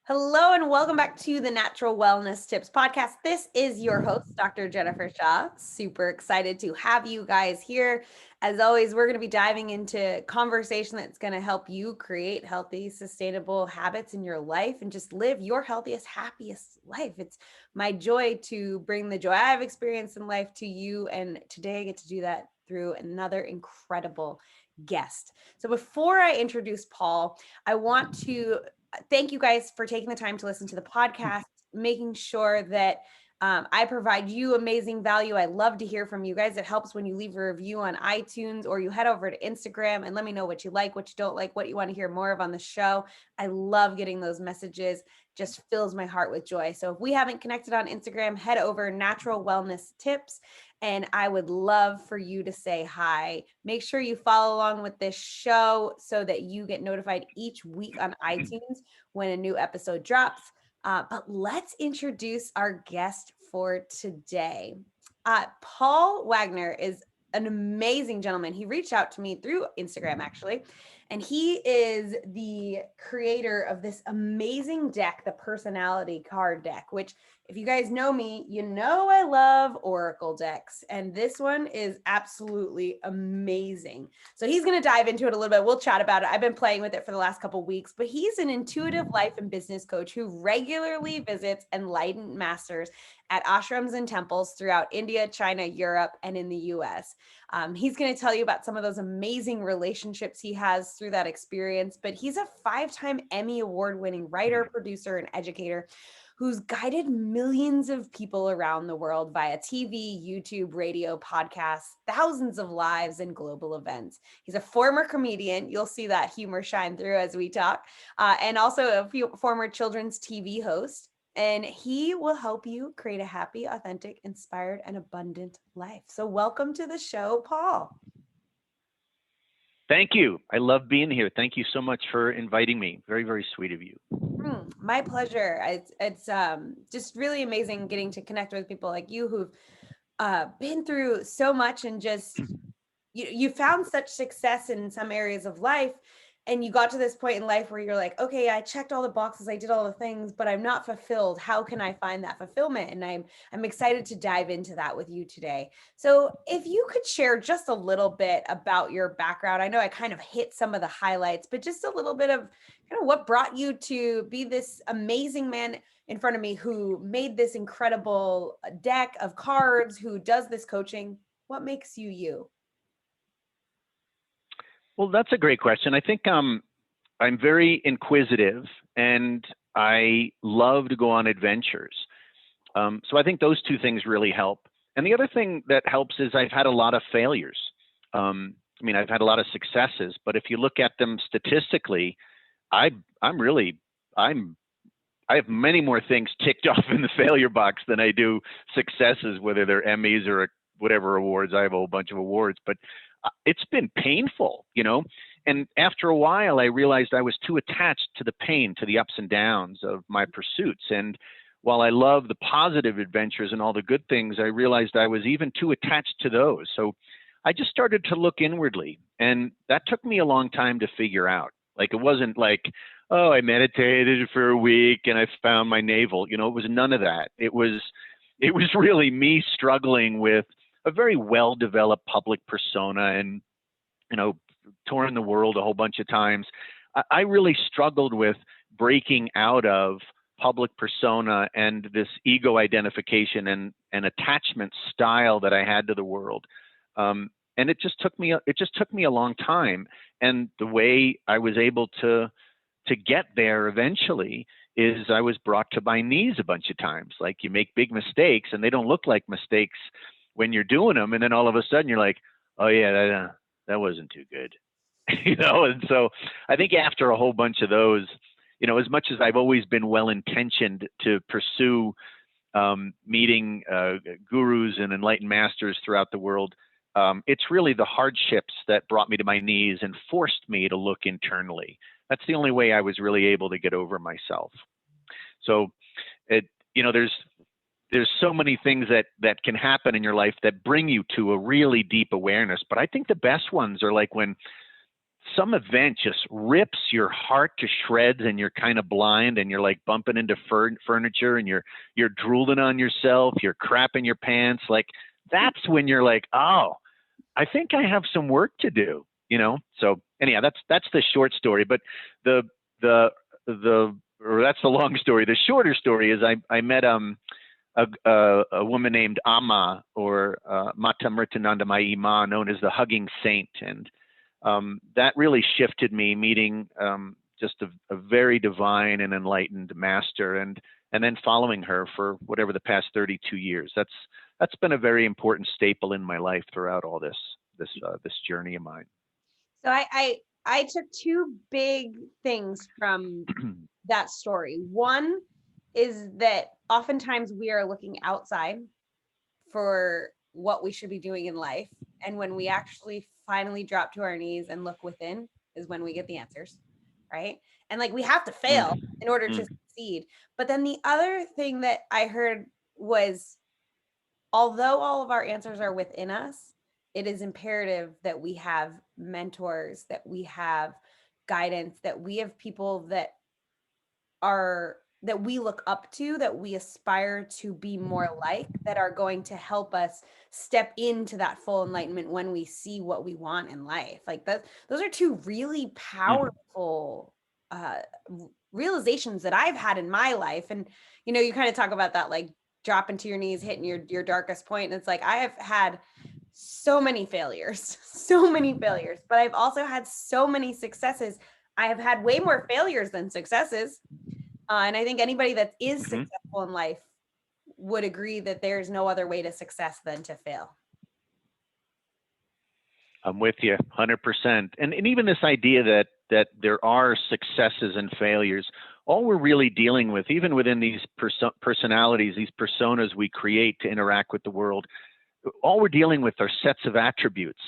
Hello and welcome back to the Natural Wellness Tips podcast. This is your host, Dr. Jennifer Shaw. Super excited to have you guys here. As always, we're going to be diving into conversation that's going to help you create healthy, sustainable habits in your life and just live your healthiest, happiest life. It's my joy to bring the joy I've experienced in life to you. And today I get to do that through another incredible guest. So before I introduce Paul, I want to thank you guys for taking the time to listen to the podcast, making sure that I provide you amazing value. I love to hear from you guys. It helps when you leave a review on iTunes or you head over to Instagram and let me know what you like, what you don't like, what you want to hear more of on the show. I love getting those messages. Just fills my heart with joy. So if we haven't connected on Instagram, head over Natural Wellness Tips. And I would love for you to say hi. Make sure you follow along with this show so that you get notified each week on iTunes when a new episode drops. But let's introduce our guest for today. Paul Wagner is an amazing gentleman. He reached out to me through Instagram, actually, and he is the creator of this amazing deck, the personality card deck, which if you guys know me, you know I love Oracle decks, and this one is absolutely amazing. So he's going to dive into it a little bit. We'll chat about it. I've been playing with it for the last couple of weeks, but he's an intuitive life and business coach who regularly visits enlightened masters at ashrams and temples throughout India, China, Europe, and in the US. He's going to tell you about some of those amazing relationships he has through that experience, but he's a 5-time Emmy award-winning writer, producer, and educator who's guided millions of people around the world via TV, YouTube, radio, podcasts, thousands of lives and global events. He's a former comedian. You'll see that humor shine through as we talk, and also a former children's TV host. And he will help you create a happy, authentic, inspired, and abundant life. So welcome to the show, Paul. Thank you. I love being here. Thank you so much for inviting me. Very, very sweet of you. My pleasure. It's just really amazing getting to connect with people like you who've been through so much and just you found such success in some areas of life, and you got to this point in life where you're like, okay, I checked all the boxes, I did all the things, but I'm not fulfilled. How can I find that fulfillment? And I'm excited to dive into that with you today. So if you could share just a little bit about your background. I know I kind of hit some of the highlights, but just a little bit of kind of what brought you to be this amazing man in front of me who made this incredible deck of cards, who does this coaching. What makes you you? Well, that's a great question. I think I'm very inquisitive and I love to go on adventures. So I think those two things really help. And the other thing that helps is I've had a lot of failures. I've had a lot of successes, but if you look at them statistically, I have many more things ticked off in the failure box than I do successes, whether they're Emmys or whatever awards. I have a whole bunch of awards, but it's been painful, and after a while I realized I was too attached to the pain, to the ups and downs of my pursuits. And while I love the positive adventures and all the good things, I realized I was even too attached to those. So I just started to look inwardly, and that took me a long time to figure out. Like, it wasn't like, oh, I meditated for a week and I found my navel. It was none of that. It was really me struggling with a very well-developed public persona and, touring the world a whole bunch of times. I really struggled with breaking out of public persona and this ego identification and attachment style that I had to the world. And it just took me a long time. And the way I was able to get there eventually is I was brought to my knees a bunch of times. Like, you make big mistakes and they don't look like mistakes when you're doing them, and then all of a sudden you're like, oh yeah, that wasn't too good. And so I think after a whole bunch of those, as much as I've always been well-intentioned to pursue meeting gurus and enlightened masters throughout the world, it's really the hardships that brought me to my knees and forced me to look internally. That's the only way I was really able to get over myself. So there's so many things that can happen in your life that bring you to a really deep awareness. But I think the best ones are like when some event just rips your heart to shreds and you're kind of blind and you're like bumping into furniture and you're drooling on yourself, you're crapping your pants, like that's when you're like, oh, I think I have some work to do, you know? So anyhow, that's the short story, but the or that's the long story. The shorter story is I met a woman named Amma, or Mata Mritananda Mai Ma, known as the Hugging Saint, and that really shifted me, meeting just a very divine and enlightened master, and then following her for whatever the past 32 years. That's been a very important staple in my life throughout all this journey of mine. So I took two big things from that story. One is that oftentimes we are looking outside for what we should be doing in life. And when we actually finally drop to our knees and look within is when we get the answers, right? And like we have to fail in order to succeed. But then the other thing that I heard was, although all of our answers are within us, it is imperative that we have mentors, that we have guidance, that we have people that we look up to, that we aspire to be more like, that are going to help us step into that full enlightenment when we see what we want in life. Like those are two really powerful realizations that I've had in my life. And you kind of talk about that, like dropping to your knees, hitting your darkest point. And it's like, I have had so many failures, but I've also had so many successes. I have had way more failures than successes. And I think anybody that is successful in life would agree that there's no other way to success than to fail. I'm with you 100%. And even this idea that there are successes and failures, all we're really dealing with, even within these personalities, these personas we create to interact with the world, all we're dealing with are sets of attributes,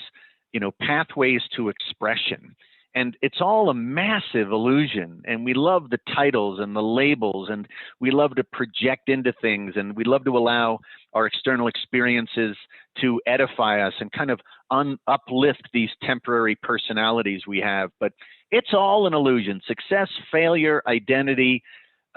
pathways to expression. And it's all a massive illusion. And we love the titles and the labels, and we love to project into things, and we love to allow our external experiences to edify us and kind of uplift these temporary personalities we have. But it's all an illusion. Success, failure, identity,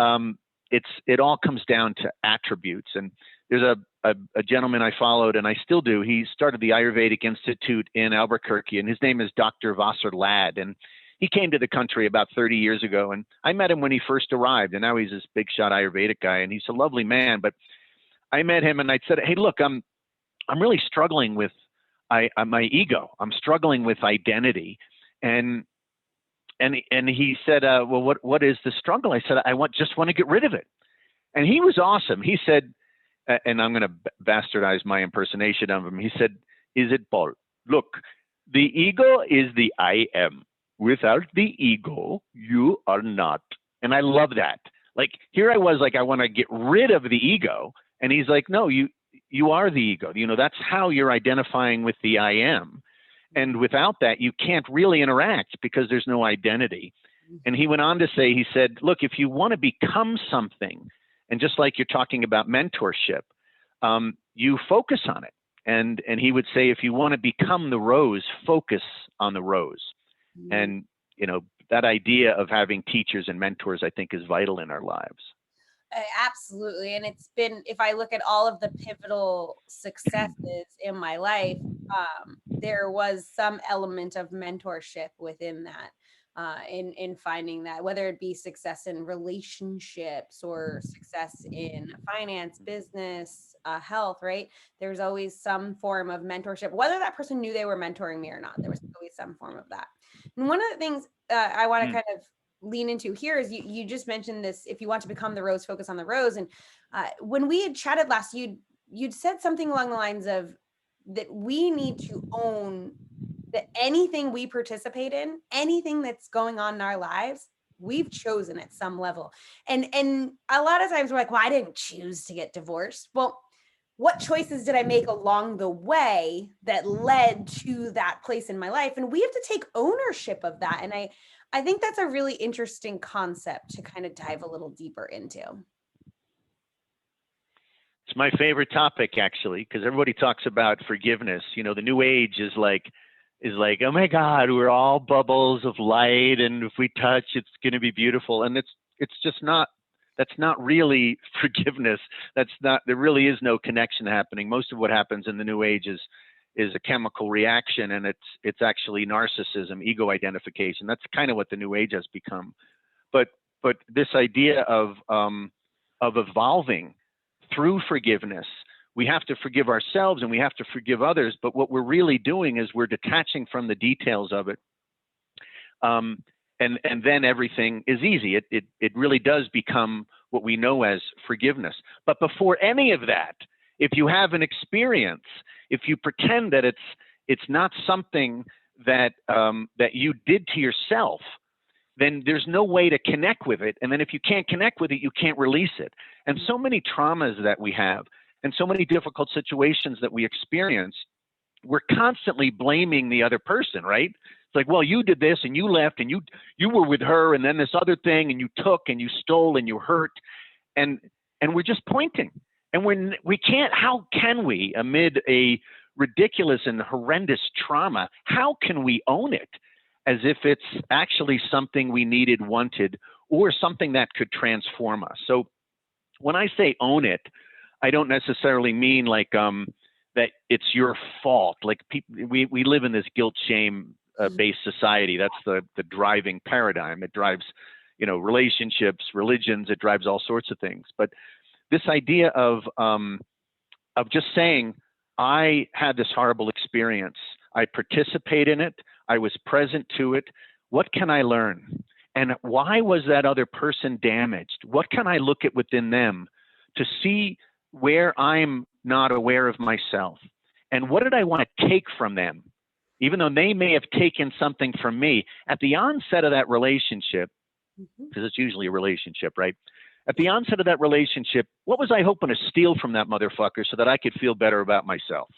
it all comes down to attributes. And there's a gentleman I followed, and I still do. He started the Ayurvedic Institute in Albuquerque, and his name is Dr. Vasser Ladd. And he came to the country about 30 years ago, and I met him when he first arrived, and now he's this big shot Ayurvedic guy, and he's a lovely man. But I met him, and I said, "Hey, look, I'm really struggling with my ego. I'm struggling with identity." And he said, "Well, what is the struggle?" I said, "I just want to get rid of it." And he was awesome. He said, and I'm going to bastardize my impersonation of him. He said, "Is it Paul? Look, the ego is the I am. Without the ego, you are not." And I love that. Like, here I was like, I want to get rid of the ego. And he's like, "No, you are the ego. That's how you're identifying with the I am. And without that, you can't really interact because there's no identity." And he went on to say, he said, "Look, if you want to become something," and just like you're talking about mentorship, you focus on it. And he would say, if you want to become the rose, focus on the rose. And, that idea of having teachers and mentors, I think, is vital in our lives. Absolutely. And it's been, if I look at all of the pivotal successes in my life, there was some element of mentorship within that. In finding that, whether it be success in relationships or success in finance, business, health, right? There's always some form of mentorship, whether that person knew they were mentoring me or not. There was always some form of that. And one of the things I want to kind of lean into here is you just mentioned this: if you want to become the rose, focus on the rose. And when we had chatted last, you'd said something along the lines of that we need to own that anything we participate in, anything that's going on in our lives, we've chosen at some level. And a lot of times we're like, well, I didn't choose to get divorced. Well, what choices did I make along the way that led to that place in my life? And we have to take ownership of that. And I think that's a really interesting concept to kind of dive a little deeper into. It's my favorite topic, actually, because everybody talks about forgiveness. The new age is like, is like, oh my God, we're all bubbles of light, and if we touch, it's going to be beautiful. And it's just not. That's not really forgiveness. That's not. There really is no connection happening. Most of what happens in the New Age is a chemical reaction, and it's actually narcissism, ego identification. That's kind of what the New Age has become. But this idea of evolving through forgiveness, we have to forgive ourselves and we have to forgive others. But what we're really doing is we're detaching from the details of it. And then everything is easy. It really does become what we know as forgiveness. But before any of that, if you have an experience, if you pretend that it's not something that that you did to yourself, then there's no way to connect with it. And then if you can't connect with it, you can't release it. And so many traumas that we have and so many difficult situations that we experience, we're constantly blaming the other person, right? It's like, well, you did this and you left and you were with her and then this other thing and you took and you stole and you hurt. And we're just pointing. And we can't, how can we, amid a ridiculous and horrendous trauma, how can we own it as if it's actually something we needed, wanted, or something that could transform us? So when I say own it, I don't necessarily mean like that it's your fault. Like we live in this guilt shame based society. That's the driving paradigm. It drives, relationships, religions. It drives all sorts of things. But this idea of just saying, I had this horrible experience. I participate in it. I was present to it. What can I learn? And why was that other person damaged? What can I look at within them to see where I'm not aware of myself? And what did I want to take from them? Even though they may have taken something from me at the onset of that relationship, because it's usually a relationship, right? At the onset of that relationship, what was I hoping to steal from that motherfucker so that I could feel better about myself?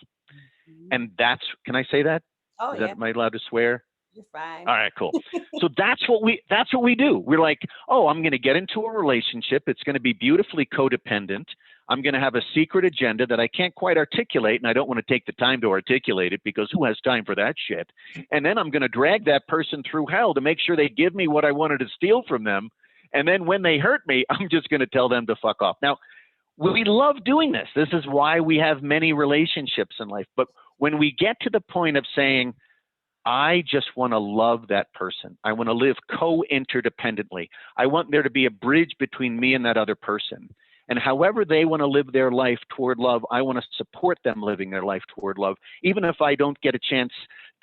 And can I say that? Oh, yeah. Am I allowed to swear? You're fine. All right, cool. So that's what we do. We're like, oh, I'm going to get into a relationship. It's going to be beautifully codependent. I'm going to have a secret agenda that I can't quite articulate, and I don't want to take the time to articulate it because who has time for that shit? And then I'm going to drag that person through hell to make sure they give me what I wanted to steal from them. And then when they hurt me, I'm just going to tell them to fuck off. Now, we love doing this. This is why we have many relationships in life. But when we get to the point of saying, I just want to love that person. I want to live co-interdependently. I want there to be a bridge between me and that other person. And however they want to live their life toward love, I want to support them living their life toward love, even if I don't get a chance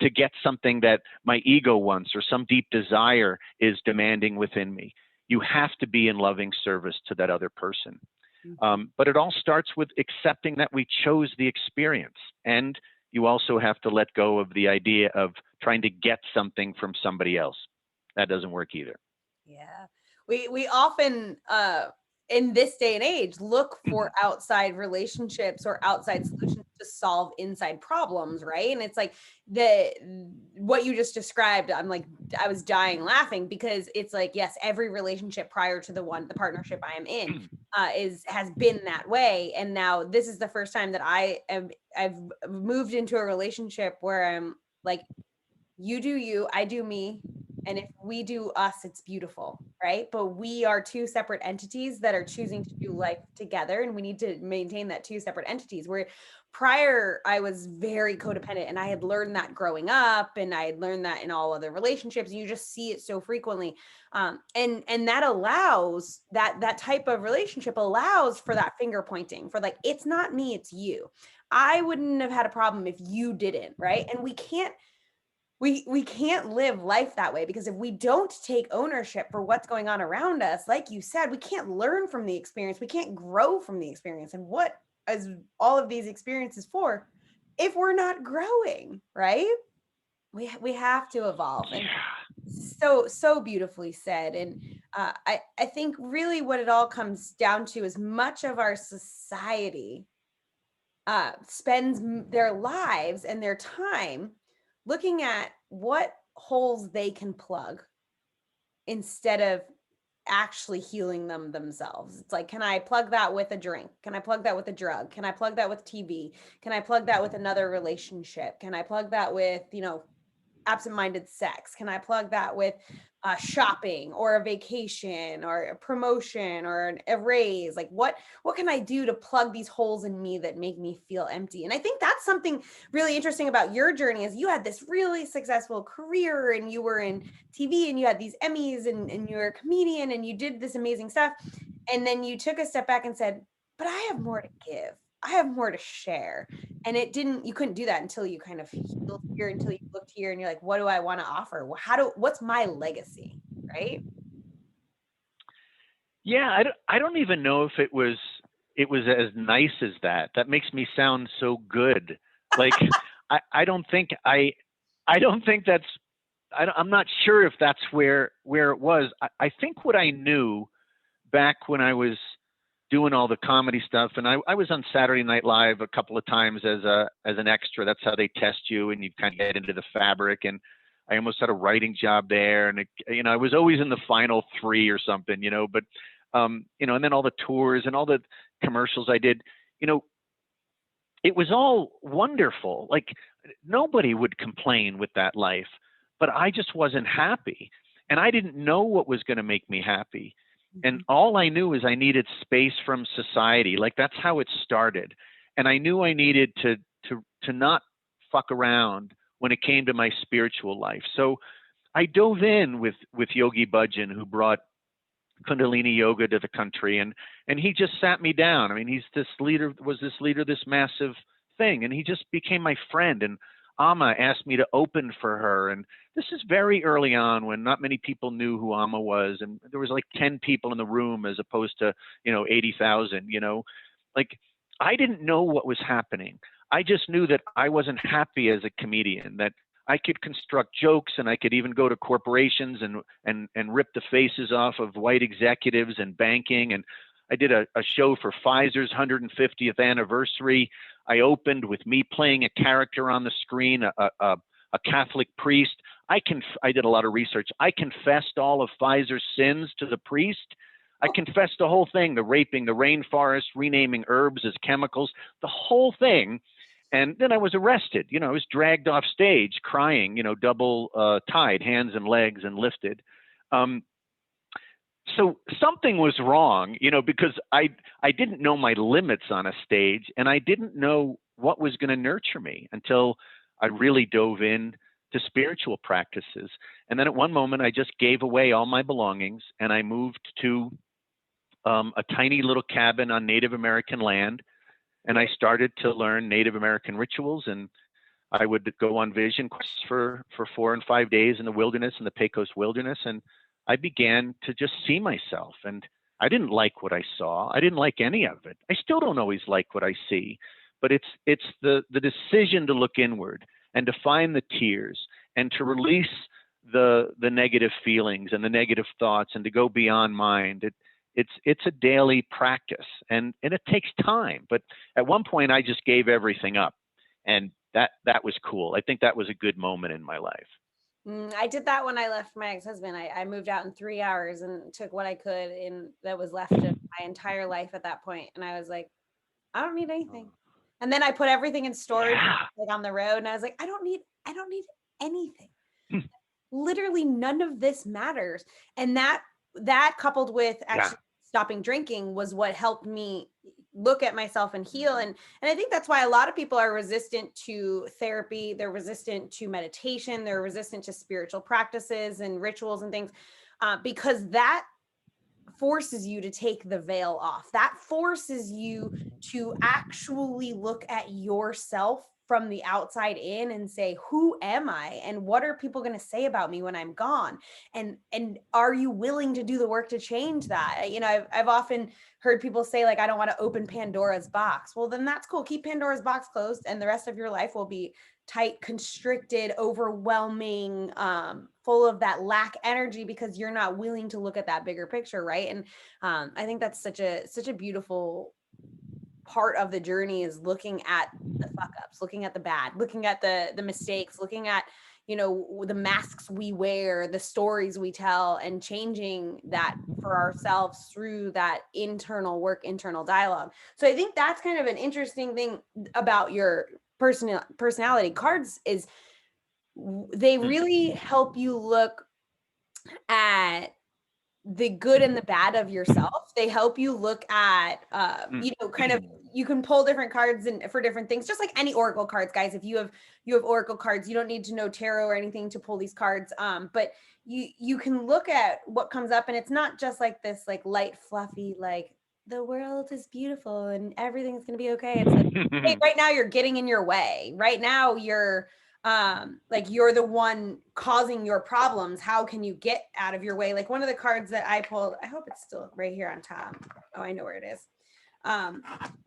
to get something that my ego wants or some deep desire is demanding within me. You have to be in loving service to that other person. But it all starts with accepting that we chose the experience. And you also have to let go of the idea of trying to get something from somebody else. That doesn't work either. Yeah. We often in this day and age look for outside relationships or outside solutions to solve inside problems, right? And it's like what you just described, I was dying laughing because it's like, yes, every relationship prior to the partnership I am in has been that way. And now this is the first time that I've moved into a relationship where I'm like, you do you, I do me. And if we do us, it's beautiful, right? But we are two separate entities that are choosing to do life together. And we need to maintain that two separate entities. Where prior, I was very codependent and I had learned that growing up and I had learned that in all other relationships. You just see it so frequently. And that allows that type of relationship allows for that finger pointing for like, it's not me, it's you. I wouldn't have had a problem if you didn't, right? And we can't live life that way because if we don't take ownership for what's going on around us, like you said, we can't learn from the experience. We can't grow from the experience. And what is all of these experiences for if we're not growing, right? We have to evolve. And so beautifully said. And I think really what it all comes down to is much of our society spends their lives and their time looking at what holes they can plug instead of actually healing themselves. It's like, can I plug that with a drink? Can I plug that with a drug? Can I plug that with TV? Can I plug that with another relationship? Can I plug that with, absent-minded sex? Can I plug that with shopping or a vacation or a promotion or a raise? Like what can I do to plug these holes in me that make me feel empty? And I think that's something really interesting about your journey is you had this really successful career and you were in TV and you had these Emmys and you were a comedian and you did this amazing stuff. And then you took a step back and said, but I have more to give. I have more to share. And you couldn't do that until you kind of healed here, until you looked here and you're like, what do I want to offer? What's my legacy? Right. Yeah, I don't even know if it was as nice as that. That makes me sound so good. Like I don't think I don't think that's I'm not sure if that's where it was. I think what I knew back when I was doing all the comedy stuff, and I was on Saturday Night Live a couple of times as an extra. That's how they test you, and you kind of get into the fabric. And I almost had a writing job there, and I was always in the final three or something, But and then all the tours and all the commercials I did, you know, it was all wonderful. Like nobody would complain with that life, but I just wasn't happy, and I didn't know what was going to make me happy. And all I knew is I needed space from society. Like that's how it started. And I knew I needed to not fuck around when it came to my spiritual life. So I dove in with Yogi Bhajan, who brought Kundalini yoga to the country, and he just sat me down. I mean, he's this leader, this massive thing, and he just became my friend. And Amma asked me to open for her, and this is very early on when not many people knew who Amma was, and there was like 10 people in the room as opposed to 80,000. Like I didn't know what was happening. I just knew that I wasn't happy as a comedian, that I could construct jokes and I could even go to corporations and rip the faces off of white executives and banking. And I did a show for Pfizer's 150th anniversary. I opened with me playing a character on the screen, a Catholic priest. I did a lot of research. I confessed all of Pfizer's sins to the priest. I confessed the whole thing, the raping the rainforest, renaming herbs as chemicals, the whole thing. And then I was arrested. I was dragged off stage crying, double tied, hands and legs and lifted. So something was wrong, because I didn't know my limits on a stage, and I didn't know what was going to nurture me until I really dove in to spiritual practices. And then at one moment, I just gave away all my belongings, and I moved to a tiny little cabin on Native American land. And I started to learn Native American rituals, and I would go on vision quests for 4 and 5 days in the wilderness, in the Pecos wilderness. And I began to just see myself. And I didn't like what I saw. I didn't like any of it. I still don't always like what I see, but it's the decision to look inward and to find the tears and to release the negative feelings and the negative thoughts and to go beyond mind. It's a daily practice, and it takes time. But at one point, I just gave everything up, and that was cool. I think that was a good moment in my life. I did that when I left my ex-husband. I moved out in 3 hours and took what I could in that was left of my entire life at that point. And I was like, I don't need anything. And then I put everything in storage, Yeah. like on the road, and I was like, I don't need anything. Literally none of this matters. And that coupled with actually stopping drinking was what helped me look at myself and heal. And I think that's why a lot of people are resistant to therapy. They're resistant to meditation. They're resistant to spiritual practices and rituals and things, because that forces you to take the veil off. That forces you to actually look at yourself from the outside in and say, who am I? And what are people going to say about me when I'm gone? And are you willing to do the work to change that? I've often heard people say, like, I don't want to open Pandora's box. Well, then that's cool. Keep Pandora's box closed, and the rest of your life will be tight, constricted, overwhelming, full of that lack energy because you're not willing to look at that bigger picture, right? And I think that's such a beautiful part of the journey, is looking at the fuck ups, looking at the bad, looking at the mistakes, looking at the masks we wear, the stories we tell, and changing that for ourselves through that internal work, internal dialogue. So I think that's kind of an interesting thing about your personality cards is they Mm. really help you look at the good and the bad of yourself. They help you look at, Mm. kind of, you can pull different cards and for different things, just like any oracle cards, guys. If you have oracle cards, you don't need to know tarot or anything to pull these cards. But you can look at what comes up, and it's not just like this like light, fluffy, like the world is beautiful and everything's gonna be okay. It's like, hey, right now you're getting in your way. Right now you're like you're the one causing your problems. How can you get out of your way? Like one of the cards that I pulled, I hope it's still right here on top. Oh, I know where it is.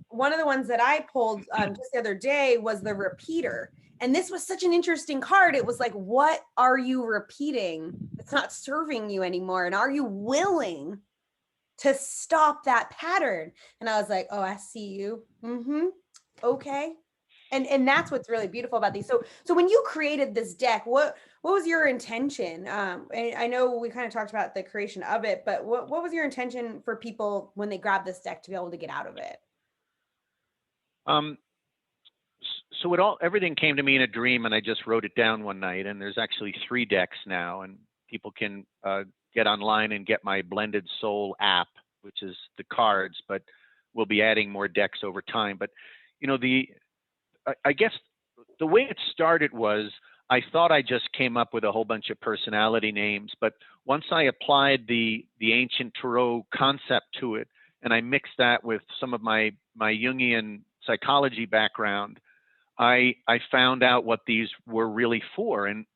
One of the ones that I pulled just the other day was the repeater. And this was such an interesting card. It was like, what are you repeating? It's not serving you anymore. And are you willing to stop that pattern? And I was like, oh, I see you. Okay. And that's what's really beautiful about these. So when you created this deck, what was your intention? And I know we kind of talked about the creation of it, but what was your intention for people when they grab this deck to be able to get out of it? um, so everything came to me in a dream, and I just wrote it down one night. And there's actually 3 decks now, and people can get online and get my Blended Soul app, which is the cards, but we'll be adding more decks over time. But I guess the way it started was I thought I just came up with a whole bunch of personality names, but once I applied the ancient tarot concept to it, and I mixed that with some of my Jungian psychology background, I found out what these were really for. And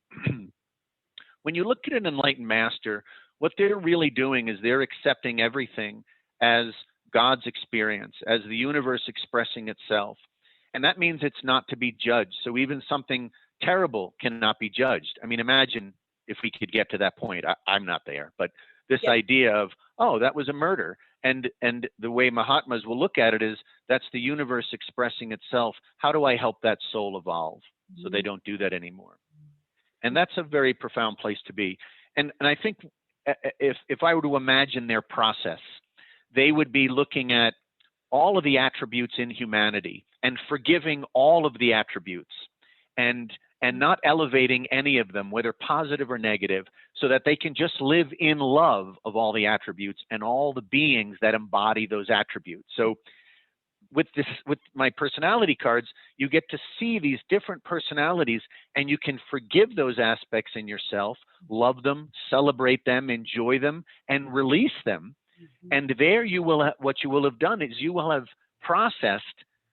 when you look at an enlightened master, what they're really doing is they're accepting everything as God's experience, as the universe expressing itself. And that means it's not to be judged. So even something terrible cannot be judged. I mean, imagine if we could get to that point. I'm not there, but this idea of, oh, that was a murder. And the way Mahatmas will look at it is that's the universe expressing itself. How do I help that soul evolve so they don't do that anymore? And that's a very profound place to be. And I think if I were to imagine their process, they would be looking at all of the attributes in humanity and forgiving all of the attributes and not elevating any of them, whether positive or negative, so that they can just live in love of all the attributes and all the beings that embody those attributes. So with my personality cards, you get to see these different personalities, and you can forgive those aspects in yourself, love them, celebrate them, enjoy them, and release them. And there what you will have done is you will have processed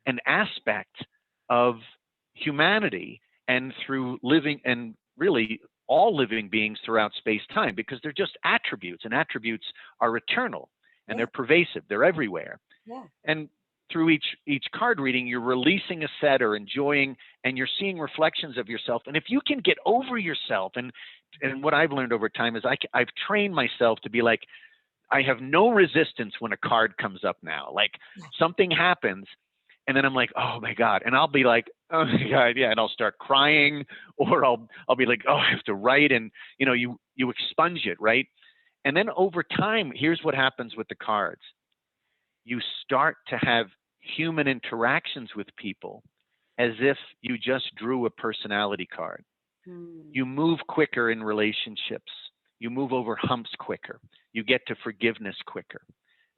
an aspect of humanity, and through living, and really all living beings throughout space-time, because they're just attributes, and attributes are eternal, and they're pervasive, they're everywhere. And through each card reading, you're releasing a set or enjoying, and you're seeing reflections of yourself. And if you can get over yourself, and what I've learned over time is I've trained myself to be like, I have no resistance when a card comes up now. Like something happens, and then I'm like, oh my God. And I'll be like, oh my God, yeah. And I'll start crying, or I'll be like, oh, I have to write. And you expunge it, right? And then over time, here's what happens with the cards. You start to have human interactions with people as if you just drew a personality card. You move quicker in relationships. You move over humps quicker. You get to forgiveness quicker.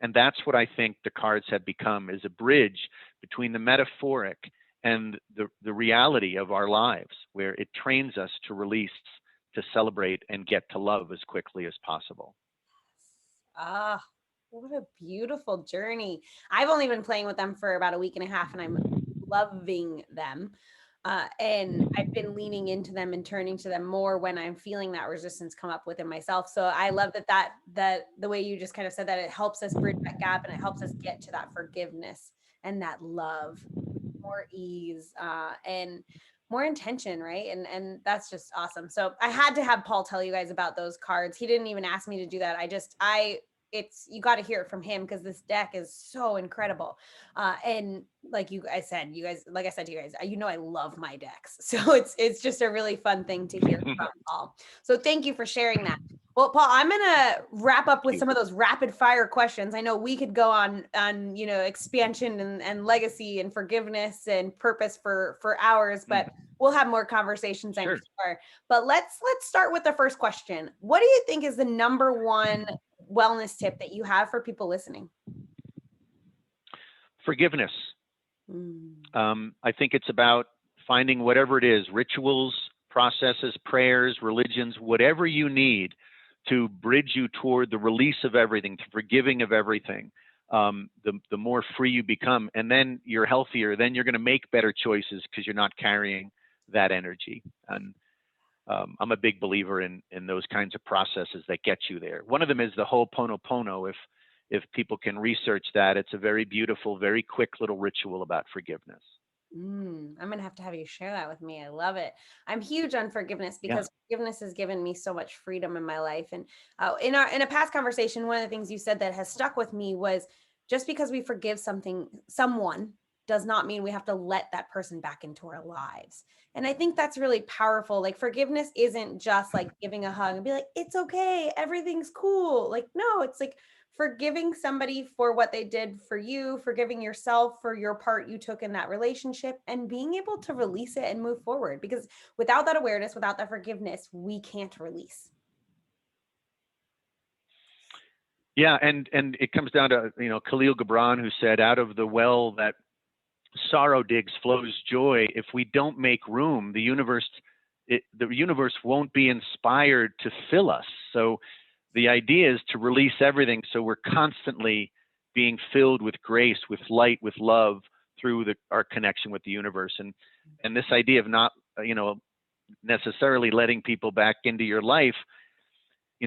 And that's what I think the cards have become, is a bridge between the metaphoric and the reality of our lives, where it trains us to release, to celebrate, and get to love as quickly as possible. Ah, what a beautiful journey. I've only been playing with them for about a week and a half, and I'm loving them. And I've been leaning into them and turning to them more when I'm feeling that resistance come up within myself. So I love that the way you just kind of said that, it helps us bridge that gap, and it helps us get to that forgiveness and that love, more ease, and more intention, right? And that's just awesome. So I had to have Paul tell you guys about those cards. He didn't even ask me to do that. It's, you got to hear it from him, because this deck is so incredible. And like I said to you guys, I love my decks. So it's just a really fun thing to hear from Paul. So thank you for sharing that. Well, Paul, I'm gonna wrap up with you. some of those rapid fire questions. I know we could go on expansion and legacy and forgiveness and purpose for hours, but we'll have more conversations, I'm Sure. sure. But let's start with the first question. What do you think is the number one wellness tip that you have for people listening? Forgiveness. I think it's about finding whatever it is, rituals, processes, prayers, religions, whatever you need to bridge you toward the release of everything, the forgiving of everything. The more free you become, and then you're healthier, then you're going to make better choices because you're not carrying that energy. And I'm a big believer in those kinds of processes that get you there. One of them is the Ho'oponopono. If people can research that, it's a very beautiful, very quick little ritual about forgiveness. I'm gonna have to have you share that with me. I love it. I'm huge on forgiveness Yeah. because forgiveness has given me so much freedom in my life. And in a past conversation, one of the things you said that has stuck with me was just because we forgive someone does not mean we have to let that person back into our lives. And I think that's really powerful. Like forgiveness isn't just like giving a hug and be like, it's okay, everything's cool. Like, no, it's like forgiving somebody for what they did for you, forgiving yourself for your part you took in that relationship, and being able to release it and move forward. Because without that awareness, without that forgiveness, we can't release. Yeah, and it comes down to Khalil Gibran, who said, "Out of the well that sorrow digs flows joy." If we don't make room, the universe won't be inspired to fill us. So the idea is to release everything so we're constantly being filled with grace, with light, with love through our connection with the universe. And this idea of not necessarily letting people back into your life,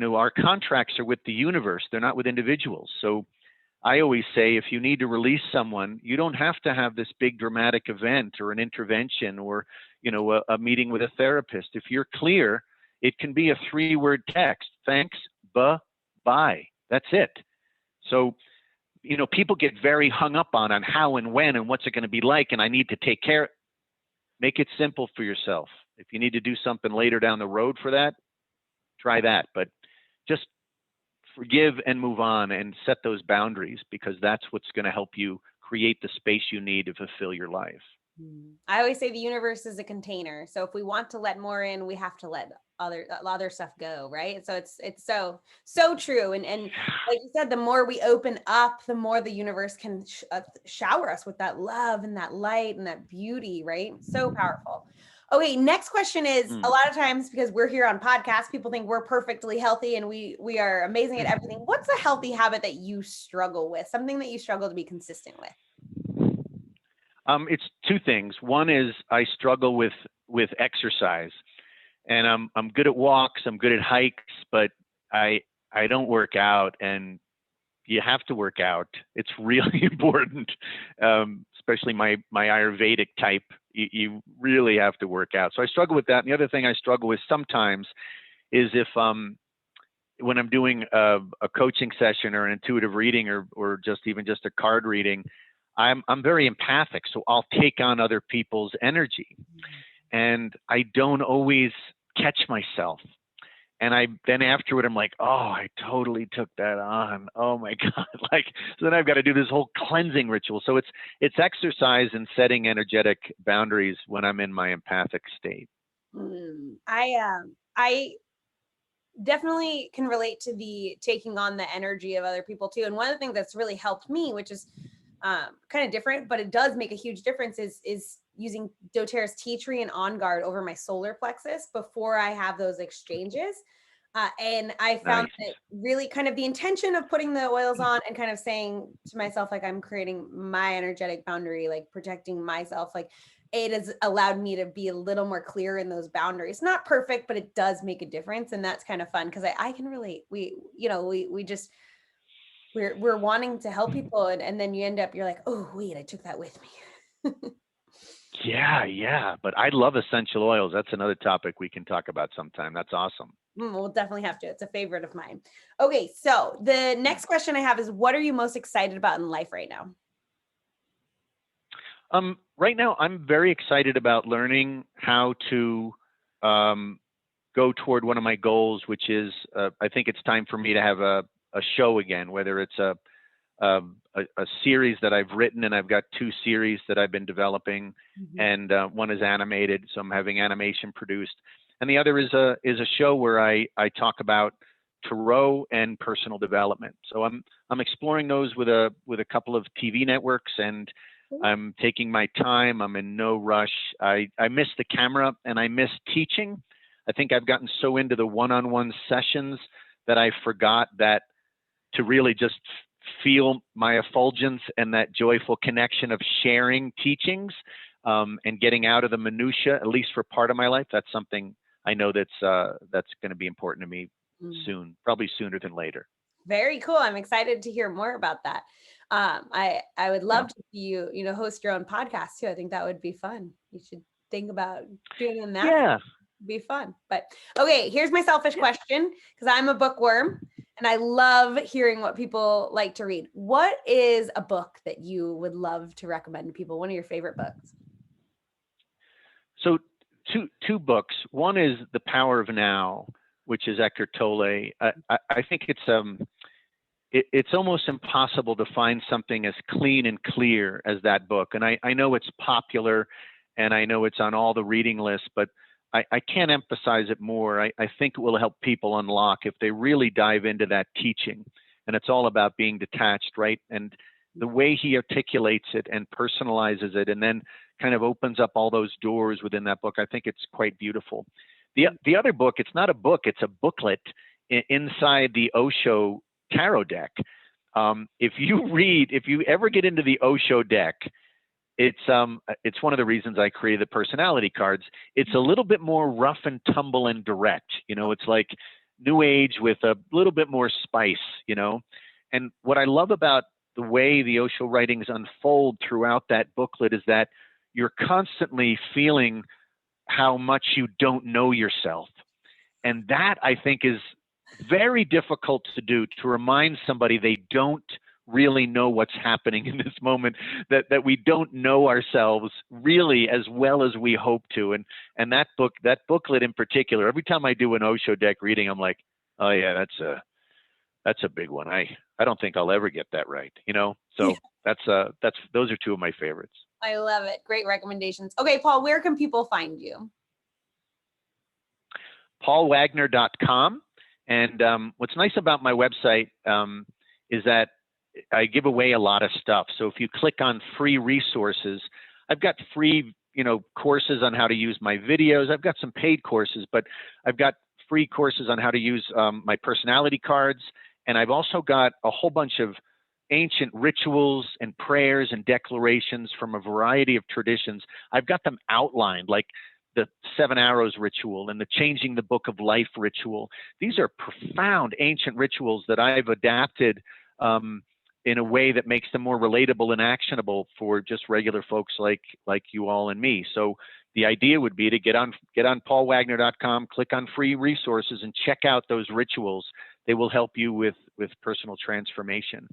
our contracts are with the universe, they're not with individuals. So I always say, if you need to release someone, you don't have to have this big dramatic event or an intervention or a meeting with a therapist. If you're clear, it can be a 3-word text: thanks, bye. That's it. So, people get very hung up on how and when and what's it going to be like, and I need to take care. Make it simple for yourself. If you need to do something later down the road for that, try that. But just forgive and move on and set those boundaries, because that's what's going to help you create the space you need to fulfill your life. I always say the universe is a container. So if we want to let more in, we have to let other stuff go, right? So it's so true. And like you said, the more we open up, the more the universe can shower us with that love and that light and that beauty, right? So powerful. Okay, next question is, a lot of times, because we're here on podcasts, people think we're perfectly healthy and we are amazing at everything. What's a healthy habit that you struggle with? Something that you struggle to be consistent with? It's 2 things. One is I struggle with exercise, and I'm good at walks, I'm good at hikes, but I don't work out, and you have to work out. It's really important, especially my Ayurvedic type. You really have to work out. So I struggle with that. And the other thing I struggle with sometimes is if when I'm doing a coaching session or an intuitive reading or just a card reading, I'm very empathic, so I'll take on other people's energy, and I don't always catch myself. And then afterward, I'm like, oh, I totally took that on. Oh my God! So then I've got to do this whole cleansing ritual. So it's exercise and setting energetic boundaries when I'm in my empathic state. I definitely can relate to the taking on the energy of other people too. And one of the things that's really helped me, which is kind of different, but it does make a huge difference, is using doTERRA's tea tree and On Guard over my solar plexus before I have those exchanges. And I found that really kind of the intention of putting the oils on and kind of saying to myself, like, I'm creating my energetic boundary, like protecting myself, like it has allowed me to be a little more clear in those boundaries. Not perfect, but it does make a difference. And that's kind of fun because I can relate. We're wanting to help people, and then you end up, you're like, oh wait, I took that with me. Yeah. But I love essential oils. That's another topic we can talk about sometime. That's awesome. We'll definitely have to. It's a favorite of mine. Okay, so the next question I have is, what are you most excited about in life right now? Right now, I'm very excited about learning how to go toward one of my goals, which is I think it's time for me to have a show again, whether it's a series that I've written, and I've got 2 series that I've been developing, and one is animated, so I'm having animation produced, and the other is a show where I talk about tarot and personal development. So I'm exploring those with a couple of TV networks, and I'm taking my time. I'm in no rush. I miss the camera and I miss teaching. I think I've gotten so into the one-on-one sessions that I forgot that to really just feel my effulgence and that joyful connection of sharing teachings, and getting out of the minutia, at least for part of my life. That's something I know that's going to be important to me soon, probably sooner than later. Very cool. I'm excited to hear more about that. I would love to see you, host your own podcast too. I think that would be fun. You should think about doing that. Yeah. Be fun. But okay, here's my selfish question, because I'm a bookworm and I love hearing what people like to read. What is a book that you would love to recommend to people? One of your favorite books? So two books. One is The Power of Now, which is Eckhart Tolle. I think it's almost impossible to find something as clean and clear as that book. And I know it's popular and I know it's on all the reading lists, but I can't emphasize it more. I think it will help people unlock if they really dive into that teaching. And it's all about being detached, right? And the way he articulates it and personalizes it and then kind of opens up all those doors within that book, I think it's quite beautiful. The other book, it's not a book, it's a booklet inside the Osho tarot deck. If you ever get into the Osho deck, it's one of the reasons I created the personality cards. It's a little bit more rough and tumble and direct. It's like New Age with a little bit more spice, And what I love about the way the Osho writings unfold throughout that booklet is that you're constantly feeling how much you don't know yourself. And that, I think, is very difficult to do, to remind somebody they don't really know what's happening in this moment, that we don't know ourselves really as well as we hope to. And that booklet in particular, every time I do an Osho deck reading, I'm like, oh yeah, that's a big one. I don't think I'll ever get that right, So those are 2 of my favorites. I love it. Great recommendations. Okay, Paul, where can people find you? paulwagner.com. And what's nice about my website is that I give away a lot of stuff. So if you click on free resources, I've got free, courses on how to use my videos. I've got some paid courses, but I've got free courses on how to use my personality cards. And I've also got a whole bunch of ancient rituals and prayers and declarations from a variety of traditions. I've got them outlined, like the 7 Arrows ritual and the Changing the Book of Life ritual. These are profound ancient rituals that I've adapted in a way that makes them more relatable and actionable for just regular folks like you all and me. So the idea would be to get on paulwagner.com, click on free resources, and check out those rituals. They will help you with personal transformation.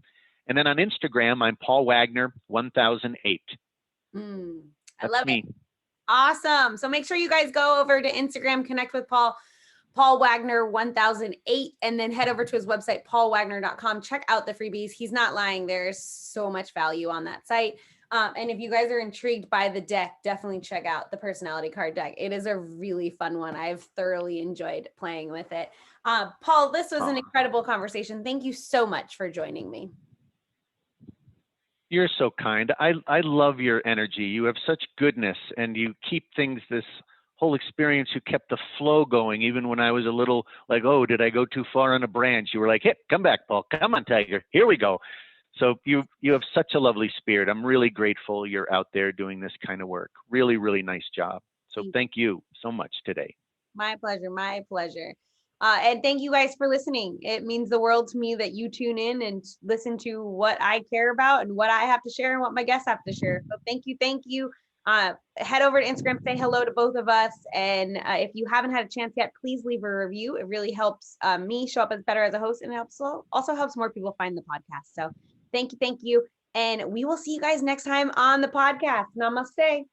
And then on Instagram, I'm Paul Wagner 1008. I love it. Awesome. So make sure you guys go over to Instagram, connect with Paul Wagner 1008, and then head over to his website, paulwagner.com. Check out the freebies. He's not lying. There's so much value on that site. And if you guys are intrigued by the deck, definitely check out the personality card deck. It is a really fun one. I've thoroughly enjoyed playing with it. Paul, this was an incredible conversation. Thank you so much for joining me. You're so kind. I love your energy. You have such goodness, and you keep things, this whole experience, you kept the flow going, even when I was a little like, oh, did I go too far on a branch? You were like, hey, come back, Paul. Come on, Tiger. Here we go. So you have such a lovely spirit. I'm really grateful you're out there doing this kind of work. Really, really nice job. So thank you so much today. My pleasure. My pleasure. And thank you guys for listening. It means the world to me that you tune in and listen to what I care about and what I have to share and what my guests have to share. So thank you. Thank you. Head over to Instagram, say hello to both of us. And if you haven't had a chance yet, please leave a review. It really helps me show up as better as a host, and it also helps more people find the podcast. So thank you. And we will see you guys next time on the podcast. Namaste.